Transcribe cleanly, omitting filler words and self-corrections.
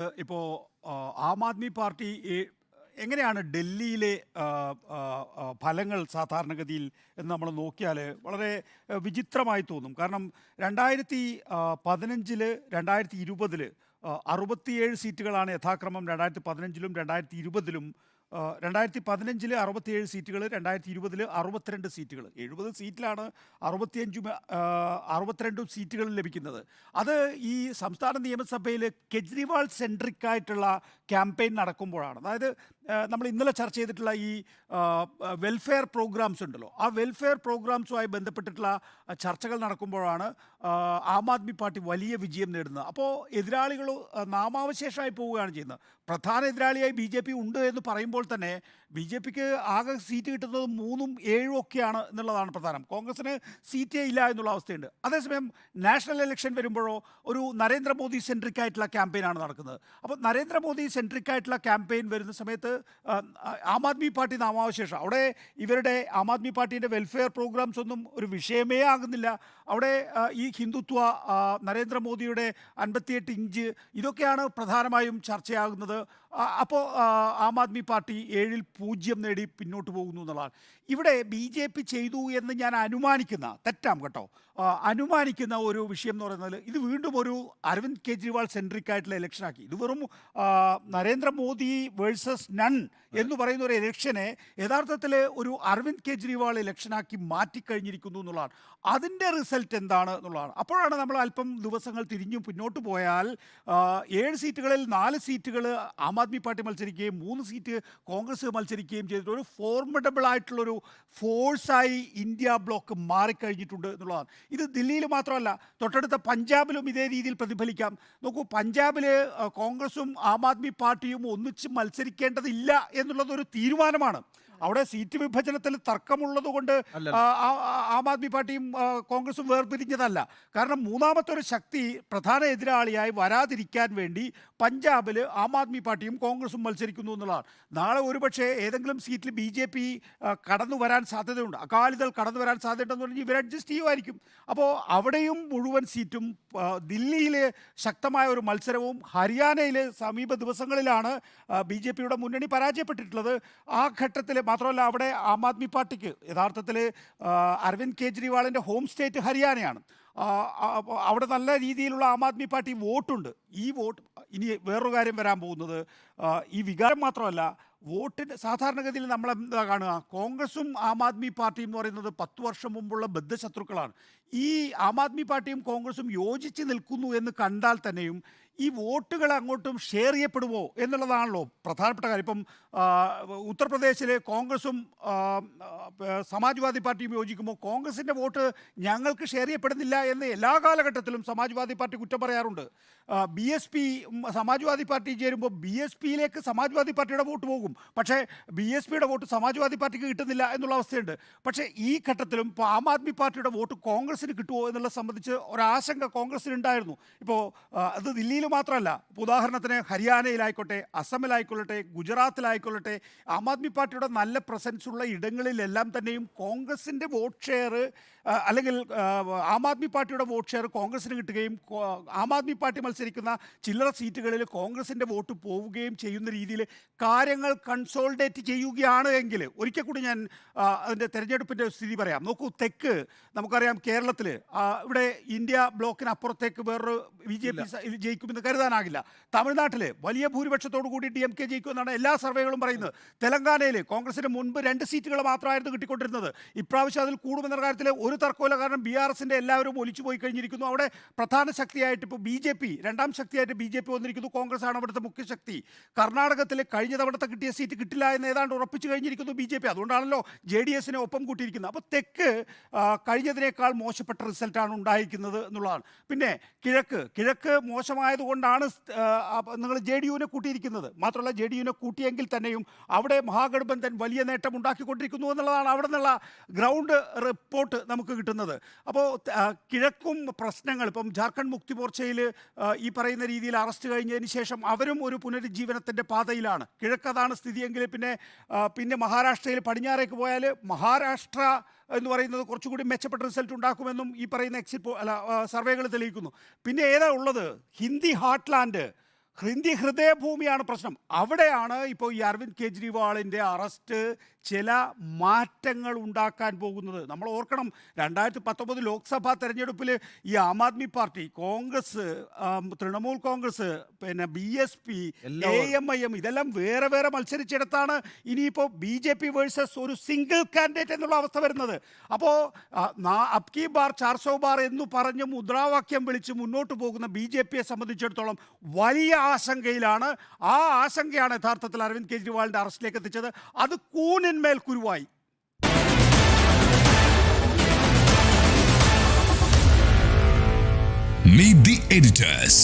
ഇപ്പോൾ ആം ആദ്മി പാർട്ടി എങ്ങനെയാണ് ഡൽഹിയിലെ ആ, ആ, ഫലങ്ങൾ സാധാരണഗതിയിൽ എന്ന് നമ്മൾ നോക്കിയാൽ വളരെ വിചിത്രമായി തോന്നും. കാരണം 2015 2020 67 സീറ്റുകളാണ് യഥാക്രമം 2015 2020. 2015 67 സീറ്റുകൾ, 2020 62 സീറ്റുകൾ. 70 സീറ്റിലാണ് 62 സീറ്റുകൾ ലഭിക്കുന്നത്. അത് ഈ സംസ്ഥാന നിയമസഭയിൽ കെജ്രിവാൾ സെൻട്രിക് ആയിട്ടുള്ള ക്യാമ്പയിൻ നടക്കുമ്പോഴാണ്. അതായത് നമ്മൾ ഇന്നലെ ചർച്ച ചെയ്തിട്ടുള്ള ഈ വെൽഫെയർ പ്രോഗ്രാംസ് ഉണ്ടല്ലോ, ആ വെൽഫെയർ പ്രോഗ്രാംസുമായി ബന്ധപ്പെട്ടിട്ടുള്ള ചർച്ചകൾ നടക്കുമ്പോഴാണ് ആം ആദ്മി പാർട്ടി വലിയ വിജയം നേടുന്നത്. അപ്പോൾ എതിരാളികൾ നാമാവശേഷമായി പോവുകയാണ് ചെയ്യുന്നത്. പ്രധാന എതിരാളിയായി ബി ജെ പി ഉണ്ട് എന്ന് പറയുമ്പോൾ തന്നെ ബി ജെ പിക്ക് ആകെ സീറ്റ് കിട്ടുന്നത് 3ഉം 7ഉം ഒക്കെയാണ് എന്നുള്ളതാണ് പ്രധാനം. കോൺഗ്രസിന് സീറ്റേ ഇല്ല എന്നുള്ള അവസ്ഥയുണ്ട്. അതേസമയം നാഷണൽ ഇലക്ഷൻ വരുമ്പോഴോ ഒരു നരേന്ദ്രമോദി സെൻട്രിക് ആയിട്ടുള്ള ക്യാമ്പയിനാണ് നടക്കുന്നത്. അപ്പോൾ നരേന്ദ്രമോദി സെൻട്രിക് ആയിട്ടുള്ള ക്യാമ്പയിൻ വരുന്ന സമയത്ത് ആം ആദ്മി പാർട്ടി നാമാവശേഷം അവിടെ ഇവരുടെ ആം ആദ്മി പാർട്ടിയുടെ വെൽഫെയർ പ്രോഗ്രാംസ് ഒന്നും ഒരു വിഷയമേ ആകുന്നില്ല. അവിടെ ഈ ഹിന്ദുത്വ, നരേന്ദ്രമോദിയുടെ 58 ഇഞ്ച്, ഇതൊക്കെയാണ് പ്രധാനമായും ചർച്ചയാകുന്നത്. അപ്പോൾ ആം ആദ്മി പാർട്ടി 7-0 നേടി പിന്നോട്ട് പോകുന്നു എന്നുള്ളതാണ്. ഇവിടെ ബി ജെ പി ചെയ്തു എന്ന് ഞാൻ അനുമാനിക്കുന്ന, തെറ്റാം കേട്ടോ, അനുമാനിക്കുന്ന ഒരു വിഷയം എന്ന് പറയുന്നത് ഇത് വീണ്ടും ഒരു അരവിന്ദ് കെജ്രിവാൾ സെൻട്രിക് ആയിട്ടുള്ള ഇലക്ഷനാക്കി. ഇത് വെറും നരേന്ദ്രമോദി വേഴ്സസ് നൺ എന്ന് പറയുന്ന ഒരു ഇലക്ഷനെ യഥാർത്ഥത്തിൽ ഒരു അരവിന്ദ് കെജ്രിവാൾ ഇലക്ഷനാക്കി മാറ്റിക്കഴിഞ്ഞിരിക്കുന്നു എന്നുള്ളതാണ്. അതിൻ്റെ റിസൾട്ട് എന്താണ് എന്നുള്ളതാണ്. അപ്പോഴാണ് നമ്മൾ അല്പം ദിവസങ്ങൾ തിരിഞ്ഞു പിന്നോട്ട് പോയാൽ 7 സീറ്റുകളിൽ 4 സീറ്റുകൾ ആം ആദ്മി പാർട്ടി മത്സരിക്കുകയും 3 സീറ്റ് കോൺഗ്രസ് മത്സരിക്കുകയും ചെയ്തിട്ട് ഒരു ഫോർമിഡബിൾ ആയിട്ടുള്ളൊരു ഫോഴ്സായി ഇന്ത്യ ബ്ലോക്ക് മാറിക്കഴിഞ്ഞിട്ടുണ്ട് എന്നുള്ളതാണ്. ഇത് ദില്ലിയിൽ മാത്രമല്ല, തൊട്ടടുത്ത പഞ്ചാബിലും ഇതേ രീതിയിൽ പ്രതിഫലിക്കാം. നോക്കൂ, പഞ്ചാബിൽ കോൺഗ്രസും ആം ആദ്മി പാർട്ടിയും ഒന്നിച്ച് മത്സരിക്കേണ്ടതില്ല എന്നുള്ളതൊരു തീരുമാനമാണ്. അവിടെ സീറ്റ് വിഭജനത്തിൽ തർക്കമുള്ളത് കൊണ്ട് ആം ആദ്മി പാർട്ടിയും കോൺഗ്രസും വേർപിരിഞ്ഞതല്ല. കാരണം മൂന്നാമത്തെ ഒരു ശക്തി പ്രധാന എതിരാളിയായി വരാതിരിക്കാൻ വേണ്ടി പഞ്ചാബിൽ ആം ആദ്മി പാർട്ടിയും കോൺഗ്രസും മത്സരിക്കുന്നു എന്നുള്ളതാണ്. നാളെ ഒരുപക്ഷെ ഏതെങ്കിലും സീറ്റിൽ ബി ജെ പി കടന്നു വരാൻ സാധ്യതയുണ്ട്, അകാലിദൾ കടന്നു വരാൻ സാധ്യതയുണ്ടെന്ന് പറഞ്ഞാൽ ഇവർ അഡ്ജസ്റ്റ് ചെയ്യുമായിരിക്കും. അപ്പോൾ അവിടെയും മുഴുവൻ സീറ്റും, ദില്ലിയിൽ ശക്തമായ ഒരു മത്സരവും, ഹരിയാനയിൽ സമീപ ദിവസങ്ങളിലാണ് ബി ജെ പിയുടെ മുന്നണി പരാജയപ്പെട്ടിട്ടുള്ളത്. ആ ഘട്ടത്തിൽ മാത്രമല്ല, അവിടെ ആം ആദ്മി പാർട്ടിക്ക് യഥാർത്ഥത്തിൽ അരവിന്ദ് കെജ്രിവാളിൻ്റെ ഹോം സ്റ്റേറ്റ് ഹരിയാനയാണ്. അവിടെ നല്ല രീതിയിലുള്ള ആം ആദ്മി പാർട്ടി വോട്ടുണ്ട്. ഈ വോട്ട്, ഇനി വേറൊരു കാര്യം വരാൻ പോകുന്നത്, ഈ വികാരം മാത്രമല്ല, വോട്ടിന് സാധാരണഗതിയിൽ നമ്മൾ എന്താ കാണുക, കോൺഗ്രസും ആം ആദ്മി പാർട്ടിയും എന്ന് പറയുന്നത് 10 വർഷം മുമ്പുള്ള ബദ്ധശത്രുക്കളാണ്. ഈ ആം ആദ്മി പാർട്ടിയും കോൺഗ്രസും യോജിച്ച് നിൽക്കുന്നു എന്ന് കണ്ടാൽ തന്നെയും ഈ വോട്ടുകൾ അങ്ങോട്ടും ഷെയർ ചെയ്യപ്പെടുമോ എന്നുള്ളതാണല്ലോ പ്രധാനപ്പെട്ട കാര്യം. ഇപ്പം ഉത്തർപ്രദേശിൽ കോൺഗ്രസും സമാജ്വാദി പാർട്ടിയും യോജിക്കുമ്പോൾ കോൺഗ്രസിൻ്റെ വോട്ട് ഞങ്ങൾക്ക് ഷെയർ ചെയ്യപ്പെടുന്നില്ല എന്ന് എല്ലാ കാലഘട്ടത്തിലും സമാജ്വാദി പാർട്ടി കുറ്റം പറയാറുണ്ട്. B S P Samajwadi party ചേരുമ്പോൾ ബി എസ് പിയിലേക്ക് സമാജ്വാദി പാർട്ടിയുടെ വോട്ട് പോകും, പക്ഷേ ബി എസ് പിയുടെ വോട്ട് സമാജ്വാദി പാർട്ടിക്ക് കിട്ടുന്നില്ല എന്നുള്ള അവസ്ഥയുണ്ട്. പക്ഷേ ഈ ഘട്ടത്തിലും ഇപ്പോൾ ആം ആദ്മി പാർട്ടിയുടെ വോട്ട് കോൺഗ്രസിന് കിട്ടുമോ എന്നുള്ളത് സംബന്ധിച്ച് ഒരാശങ്ക കോൺഗ്രസിനുണ്ടായിരുന്നു. ഇപ്പോൾ അത് ദില്ലിയിൽ മാത്രമല്ല, ഇപ്പോൾ ഉദാഹരണത്തിന് ഹരിയാനയിലായിക്കോട്ടെ, അസമിലായിക്കൊള്ളട്ടെ, ഗുജറാത്തിലായിക്കൊള്ളട്ടെ, ആം ആദ്മി പാർട്ടിയുടെ നല്ല പ്രസൻസ് ഉള്ള ഇടങ്ങളിലെല്ലാം തന്നെയും കോൺഗ്രസിൻ്റെ വോട്ട് ഷെയർ, അല്ലെങ്കിൽ ആം ആദ്മി പാർട്ടിയുടെ വോട്ട് ഷെയർ കോൺഗ്രസിന് കിട്ടുകയും ആം ആദ്മി പാർട്ടി മത്സരിക്കുന്ന ചില്ലറ സീറ്റുകളിൽ കോൺഗ്രസിൻ്റെ വോട്ട് പോവുകയും ചെയ്യുന്ന രീതിയിൽ കാര്യങ്ങൾ കൺസോൾഡേറ്റ് ചെയ്യുകയാണ് എങ്കിൽ, ഒരിക്കൽ കൂടി ഞാൻ അതിൻ്റെ തെരഞ്ഞെടുപ്പിൻ്റെ സ്ഥിതി പറയാം. നോക്കൂ, തെക്ക് നമുക്കറിയാം, കേരളത്തിൽ ഇവിടെ ഇന്ത്യ ബ്ലോക്കിന് അപ്പുറത്തേക്ക് വേറൊരു ബി ജെ പി ജയിക്കുമെന്ന് കരുതാനാകില്ല. തമിഴ്നാട്ടിൽ വലിയ ഭൂരിപക്ഷത്തോടു കൂടി ഡി എം കെ ജയിക്കുമെന്നാണ് എല്ലാ സർവേകളും പറയുന്നത്. തെലങ്കാനയിൽ കോൺഗ്രസിന് മുൻപ് 2 സീറ്റുകൾ മാത്രമായിരുന്നു കിട്ടിക്കൊണ്ടിരുന്നത്. ഇപ്രാവശ്യം അതിൽ കൂടുമെന്ന കാര്യത്തിൽ ഒരു തർക്കമില്ല. കാരണം ബി ആർ എസിൻ്റെ എല്ലാവരും ഒലിച്ചു പോയി കഴിഞ്ഞിരിക്കുന്നു. അവിടെ പ്രധാന ശക്തിയായിട്ട് ഇപ്പോൾ ബി ജെ പി, രണ്ടാം ശക്തിയായിട്ട് ബി ജെ പി വന്നിരിക്കുന്നു. കോൺഗ്രസ് ആണ് അവിടുത്തെ മുഖ്യശക്തി. കർണാടകത്തിൽ കഴിഞ്ഞ തവണത്തെ കിട്ടിയ സീറ്റ് കിട്ടില്ല എന്ന് ഏതാണ്ട് ഉറപ്പിച്ചു കഴിഞ്ഞിരിക്കുന്നു ബി ജെ പി. അതുകൊണ്ടാണല്ലോ ജെ ഡി എസിനെ ഒപ്പം കൂട്ടിയിരിക്കുന്നത്. അപ്പോൾ തെക്ക് കഴിഞ്ഞതിനേക്കാൾ മോശപ്പെട്ട റിസൾട്ടാണ് ഉണ്ടായിരിക്കുന്നത് എന്നുള്ളതാണ്. പിന്നെ കിഴക്ക് മോശമായതുകൊണ്ടാണ് നിങ്ങൾ ജെ ഡി യുവിനെ കൂട്ടിയിരിക്കുന്നത്. മാത്രമല്ല, ജെ ഡി യുവിനെ കൂട്ടിയെങ്കിൽ തന്നെയും അവിടെ മഹാഗഠബന്ധൻ വലിയ നേട്ടം ഉണ്ടാക്കിക്കൊണ്ടിരിക്കുന്നു എന്നുള്ളതാണ് അവിടെ നിന്നുള്ള ഗ്രൗണ്ട് റിപ്പോർട്ട് നമുക്ക് കിട്ടുന്നത്. അപ്പോൾ കിഴക്കും പ്രശ്നങ്ങൾ, ഇപ്പം ജാർഖണ്ഡ് മുക്തി മോർച്ചയിൽ ഈ പറയുന്ന രീതിയിൽ അറസ്റ്റ് കഴിഞ്ഞതിന് ശേഷം അവരും ഒരു പുനരുജ്ജീവനത്തിൻ്റെ പാതയിലാണ്. കിഴക്കതാണ് സ്ഥിതിയെങ്കിൽ പിന്നെ മഹാരാഷ്ട്രയിൽ പടിഞ്ഞാറേക്ക് പോയാൽ മഹാരാഷ്ട്ര എന്ന് പറയുന്നത് കുറച്ചുകൂടി മെച്ചപ്പെട്ട റിസൾട്ട് ഉണ്ടാക്കുമെന്നും ഈ പറയുന്ന സർവേകൾ തെളിയിക്കുന്നു. പിന്നെ ഏതാ ഉള്ളത്? ഹിന്ദി ഹാർട്ട്ലാൻഡ്, ഹിന്ദി ഹൃദയഭൂമിയാണ് പ്രശ്നം. അവിടെയാണ് ഇപ്പോൾ ഈ അരവിന്ദ് കെജ്രിവാളിൻ്റെ അറസ്റ്റ് ചില മാറ്റങ്ങൾ ഉണ്ടാക്കാൻ പോകുന്നത്. നമ്മൾ ഓർക്കണം, 2019 ലോക്സഭാ തെരഞ്ഞെടുപ്പിൽ ഈ ആം ആദ്മി പാർട്ടി, കോൺഗ്രസ്, തൃണമൂൽ കോൺഗ്രസ്, പിന്നെ BSP, AMIM ഇതെല്ലാം വേറെ വേറെ മത്സരിച്ചിടത്താണ് ഇനിയിപ്പോൾ BJP വേഴ്സസ് ഒരു സിംഗിൾ കാൻഡിഡേറ്റ് എന്നുള്ള അവസ്ഥ വരുന്നത്. അപ്പോൾ അബ്കി ബാർ 400 ബാർ എന്ന് പറഞ്ഞ് മുദ്രാവാക്യം വിളിച്ച് മുന്നോട്ട് പോകുന്ന BJPയെ സംബന്ധിച്ചിടത്തോളം വലിയ ആശങ്കയിലാണ്. ആ ആശങ്കയാണ് യഥാർത്ഥത്തിൽ അരവിന്ദ് കെജ്രിവാളിൻ്റെ അറസ്റ്റിലേക്ക് എത്തിച്ചത്. അത് കൂനിന്മേൽ കുരുവായി. Meet the editors.